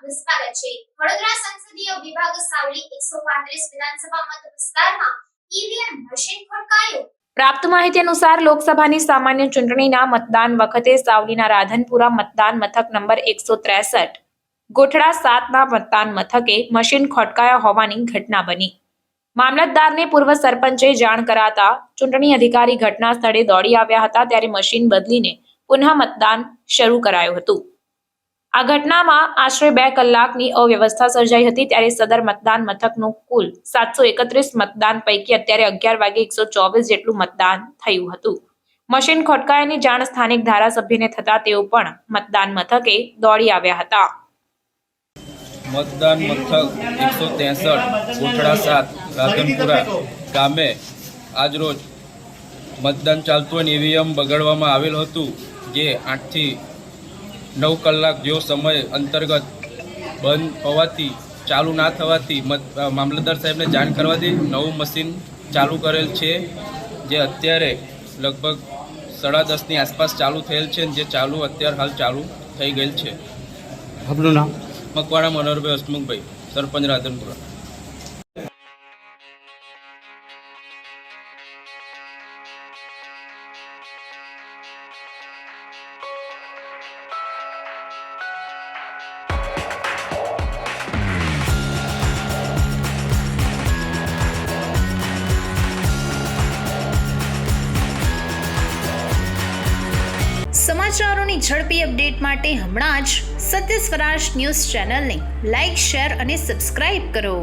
આપનું સ્વાગત છે। વડોદરા સંસદીય વિભાગ સાવલી 135 વિધાનસભા મત વિસ્તારમાં ઈવીએમ મશીન ખોટકાયું। પ્રાપ્ત માહિતી અનુસાર લોકસભાની સામાન્ય ચૂંટણીના મતદાન વખતે સાવલીના રાધનપુરા મતદાન મથક નંબર 163 ગોઠડા 7ના મતદાન મથકે મશીન ખોટકાયા હોવાની ઘટના બની। મામલતદારને પૂર્વ સરપંચે જાણ કરાતા ચૂંટણી અધિકારી ઘટના સ્થળે દોડી આવ્યા હતા, ત્યારે મશીન બદલીને પુનઃ મતદાન શરૂ કરાયું હતું। આ ઘટનામાં આશરે 2 કલાકની અવ્યવસ્થા સર્જાઈ હતી, ત્યારે સદર મતદાન મથકનું કુલ 731 મતદાન પૈકી અત્યારે 11 વાગે 124 જેટલું મતદાન થયું હતું। મશીન ખોટકાયાની જાણ સ્થાનિક ધારાસભ્યને થતા તેઓ પણ મતદાન મથકે દોડી આવ્યા હતા। મતદાન મથક 163 ગોઠડા 7 રાધનપુરા ગામે આજરોજ મતદાન ચાલતું અને ઈવીએમ બગાડવામાં આવેલ હતું, જે 8 થી 9 કલાક જેવો સમય અંતર્ગત બંધ હોવાથી ચાલુ ના થવાથી મામલતદાર સાહેબને જાણ કરવાથી નવું મશીન ચાલુ કરેલ છે, જે અત્યારે લગભગ 10:30ની આસપાસ ચાલુ થયેલ છે, જે ચાલુ અત્યારે હાલ ચાલુ થઈ ગયેલ છે। આપનું નામ? મકવાણા મનોહરભાઈ હસમુખભાઈ, સરપંચ રાધનપુરા। સમાચારોની ઝડપી અપડેટ માટે હમણાં જ સત્ય સ્વરાજ ન્યૂઝ ચેનલને લાઇક, શેર અને સબસ્ક્રાઇબ કરો।